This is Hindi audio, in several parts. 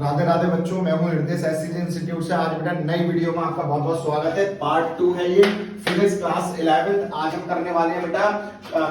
राधे राधे बच्चों, मैं हूं हृदय एससीजी इंस्टीट्यूट से। आज बेटा नई वीडियो में आपका बहुत बहुत स्वागत है। पार्ट 2 है ये, फिजिक्स क्लास 11। आज हम करने वाले हैं बेटा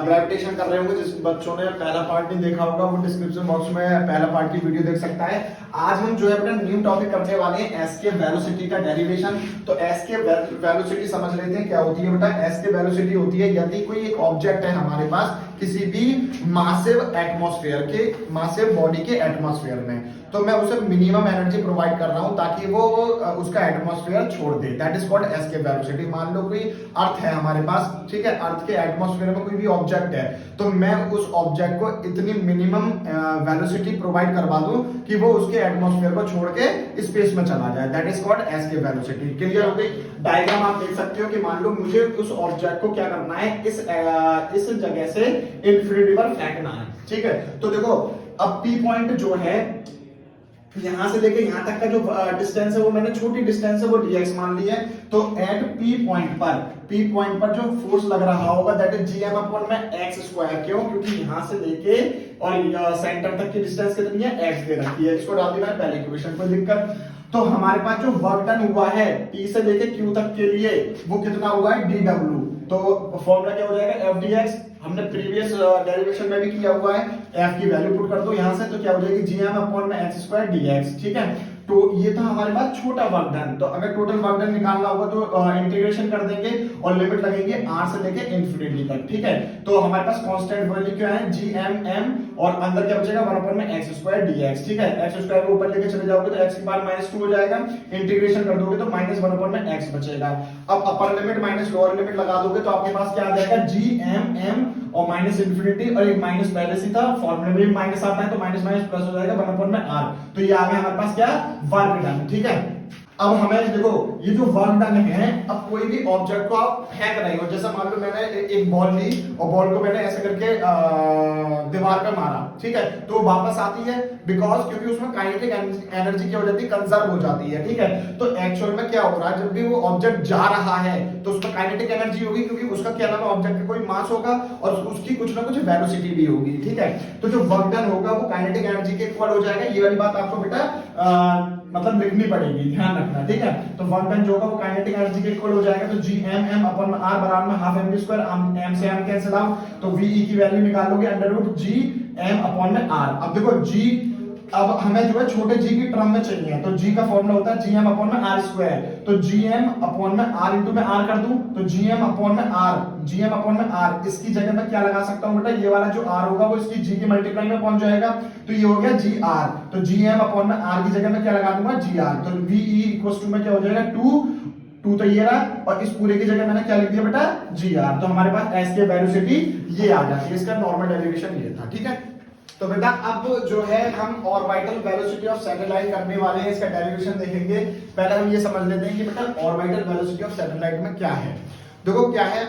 ग्रेविटेशन कर रहे होंगे। जिस बच्चों ने पहला पार्ट नहीं देखा होगा वो डिस्क्रिप्शन बॉक्स में पहला पार्ट की वीडियो देख सकता है। आज हम जो है बेटा न्यू टॉपिक करने वाले हैं, एस के वेलोसिटी का डेरिवेशन। तो एस के वेलोसिटी समझ लेते हैं क्या होती है बेटा। एस के वेलोसिटी होती है यदि कोई एक ऑब्जेक्ट है हमारे पास किसी भी मासिव एटमॉस्फेयर के, मासिव बॉडी के एटमॉस्फेयर में, तो मैं उसे मिनिमम एनर्जी प्रोवाइड कर रहा हूं ताकि वो उसका एटमॉस्फेयर छोड़ दे। That is called escape velocity. मान लो कोई अर्थ है हमारे पास, ठीक है, अर्थ के एटमॉस्फेयर में कोई भी ऑब्जेक्ट है, तो मैं उस ऑब्जेक्ट को इतनी मिनिमम वेलोसिटी प्रोवाइड करवा दूं कि वो उसके एटमॉस्फेयर को छोड़ के स्पेस में चला जाए। That is called escape velocity. Clear हो गई? डायग्राम आप देख सकते हो कि मान लो मुझे उस ऑब्जेक्ट को क्या करना है, इस जगह से इंफिनिटी पर फेंकना है, ठीक है। तो देखो अब पी पॉइंट जो है यहां से लेके यहां तक का जो डिस्टेंस है वो मैंने छोटी डिस्टेंस है वो dx मान ली है। तो एट पी पॉइंट पर जो फोर्स लग रहा होगा दैट इज gm अपॉन में x स्क्वायर। क्यों? क्योंकि यहां से लेके और सेंटर तक की डिस्टेंस कितनी है, x दे रखी है। इसको डाल दिया पहले इक्वेशन, कोई दिक्कत। तो हमारे पास जो वर्क डन हुआ है p से लेके q तक के लिए वो कितना हुआ है, dw। तो फॉर्मूला क्या हो जाएगा, f dx। हमने प्रीवियस डेरिवेशन में भी किया हुआ है। f की वैल्यू पुट कर दो यहां से, तो क्या हो जाएगी gm अपॉन में x स्क्वायर dx, ठीक है। तो ये था हमारे पास छोटा वर्क डन। तो अगर टोटल वर्क डन निकालना होगा तो इंटीग्रेशन कर देंगे और लिमिट लगेंगे r से लेके इंफिनिटी तक, ठीक है। तो हमारे पास कांस्टेंट वैल्यू क्या है, gm और अंदर क्या बचेगा 1 अपॉन में x स्क्वायर dx, ठीक है। x स्क्वायर को ऊपर लेके चले जाओगे तो x की पावर -2 हो जाएगा। इंटीग्रेशन कर दोगे तो -1 अपॉन में x बचेगा। अब upper limit minus lower limit लगा दोगे तो आपके पास क्या आ जाएगा, gm और माइनस इंफिनिटी, और एक माइनस पहले से था, फॉर्मूले में भी माइनस आता है तो माइनस माइनस प्लस हो जाएगा 1 अपॉन में r। तो ये आ गया हमारे पास क्या, वर्क डन, ठीक है। अब हमें देखो ये जो वर्क डन है, अब कोई भी ऑब्जेक्ट को आप फेंक रहे हो, जैसे मान लो मैंने एक बॉल ली और बॉल को मैंने ऐसे करके दीवार पे मारा, ठीक है, तो वापस आती है बिकॉज क्योंकि उसमें काइनेटिक एनर्जी क्या हो जाती है, कंजर्व हो जाती है, ठीक है। तो एक्चुअल में क्या हो रहा है, जब भी वो ऑब्जेक्ट जा रहा है तो उसमें काइनेटिक एनर्जी होगी क्योंकि उसका क्या नाम है, ऑब्जेक्ट का कोई मास होगा और उसकी कुछ ना कुछ वेलोसिटी भी होगी, ठीक है। तो जो वर्क डन होगा वो काइनेटिक एनर्जी के इक्वल हो जाएगा। ये वाली बात आपको बेटा मतलब लिखनी पड़ेगी, ध्यान रखना, ठीक है। तो वर्क डन जो होगा वो काइनेटिक एनर्जी के इक्वल हो जाएगा। तो gmm अपॉन में r बराबर में हाफ mv स्क्वायर, m से m कैंसिल आउट, तो ve की वैल्यू निकालोगे अंडर रूट gm अपॉन में r। अब देखो g, अब हमें जो है छोटे g की टर्म में चाहिए, तो g का फॉर्मूला होता है gm अपॉन में r स्क्वायर। तो gm अपॉन में r इंटू में r कर दूं तो gm अपॉन में r, इसकी जगह मैं क्या लगा सकता हूं बेटा, ये वाला जो r होगा वो इसकी g की मल्टीप्लाई में पहुंच जाएगा, तो ये हो गया gr। तो gm अपॉन में r की जगह मैं क्या लगा दूंगा, gr। तो ve इक्वल्स टू में क्या हो जाएगा 2 तो ये रहा, और इस पूरे की जगह मैंने क्या लिख दिया बेटा, gr। तो हमारे पास s की वेलोसिटी ये आ जाती है। इसका नॉर्मल डेरिवेशन ये था, ठीक है। तो बेटा अब जो है हम ऑर्बिटल वेलोसिटी ऑफ सैटेलाइट करने वाले हैं, इसका डेरिवेशन देखेंगे। पहले हम ये समझ लेते हैं कि बेटा ऑर्बिटल वेलोसिटी ऑफ सैटेलाइट में क्या है। देखो क्या है,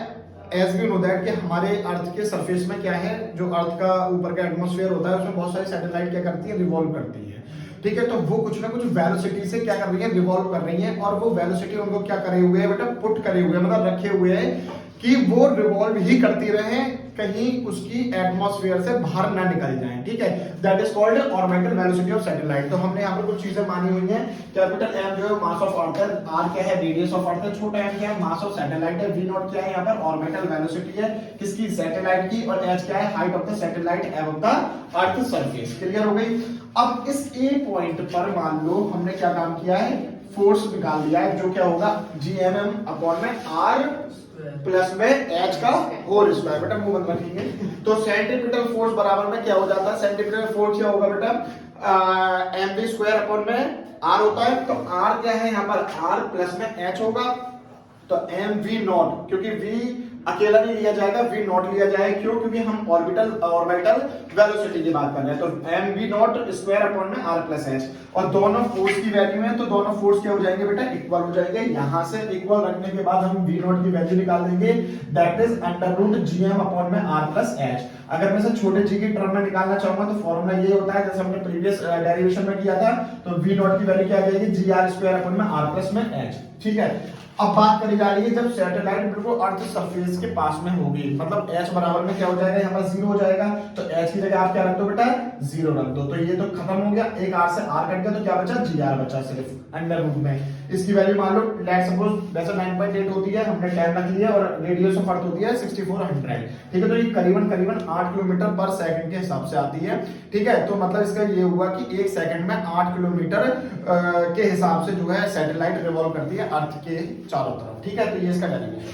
एज वी नो दैट कि हमारे अर्थ के सरफेस में क्या है, जो अर्थ का ऊपर का एटमॉस्फेयर होता है उसमें बहुत सारी सैटेलाइट क्या करती है, रिवॉल्व करती है, ठीक है। तो वो कुछ ना कुछ वेलोसिटी से क्या कर रही है, रिवॉल्व कर रही है, और वो वेलोसिटी उनको क्या करे हुए है बेटा, पुट करे हुए, मतलब रखे हुए हैं कि वो रिवॉल्व ही करती रहे, कहीं उसकी एटमॉस्फेयर से बाहर ना निकल जाए, ठीक है। That is called orbital velocity of satellite. तो हमने यहाँ पर कुछ चीजें मानी हुई हैं। कैपिटल एम जो है मास ऑफ अर्थ है, आर क्या है, रेडियस ऑफ अर्थ है, छोटा एम क्या है, मास ऑफ सैटेलाइट है, वी नॉट क्या है यहाँ पर ऑर्बिटल वेलोसिटी है किसकी, सैटेलाइट की, और एच क्या है, height of the satellite above the earth surface. Clear हो गई? अब इस ए पॉइंट पर मान लो हमने क्या काम किया है, फोर्स निकाल दिया है, जो क्या होगा gmm अपॉन में r प्लस में h का होल स्क्वायर। बेटा मुंह बंद रखेंगे तो सेंटीमीटर फोर्स बराबर में क्या हो जाता है, सेंटीमीटर फोर्स क्या होगा बेटा, mv स्क्वायर अपॉन में r होता है। तो r क्या है यहाँ पर, r प्लस में h होगा, तो mv नॉट, क्योंकि v अकेला नहीं लिया जाएगा, v नॉट लिया जाएगा। क्यों? क्योंकि हम ऑर्बिटल वेलोसिटी की बात कर रहे हैं। तो mv नॉट स्क्वायर अपॉन में r प्लस h, और दोनों फोर्स की वैल्यू है तो दोनों फोर्स क्या हो जाएंगे बेटा, इक्वल हो जाएंगे। यहां से इक्वल रखने के बाद हम v नॉट की वैल्यू निकाल देंगे, that is under root gm upon में r प्लस h। अगर मैं से छोटे g की टर्म में निकालना चाहूंगा तो फॉर्मूला ये होता है, जैसे हमने प्रीवियस डेरिवेशन में किया था, तो v नॉट की वैल्यू क्या आ जाएगी, gr स्क्वायर अपॉन में r प्लस में h, ठीक है। अब बात करी जा रही है जब सैटेलाइट बिल्कुल अर्थ सरफेस के पास में होगी, मतलब h बराबर में क्या हो जाएगा, यहाँ पर 0 हो जाएगा। तो h की जगह आप क्या रख दो बेटा, जीरो रख दो, तो ये तो खत्म हो गया। एक आर से आर कट गया तो क्या बचा, जी आर बचा सिर्फ अंडर रूट में। इसकी वैल्यू मान लो लेट सपोज वैसे 9.8 होती है, हमने 10 रख लिया और रेडियस ऑफ अर्थ होती है 6400, ठीक है। तो ये करीबन करीबन 8 किलोमीटर पर सेकंड के हिसाब से आती है, ठीक है। तो मतलब इसका ये हुआ कि एक सेकंड में 8 किलोमीटर के हिसाब से जो है सैटेलाइट रिवॉल्व करती है अर्थ के चारों तरफ, ठीक है। तो ये इसका डेरिवेशन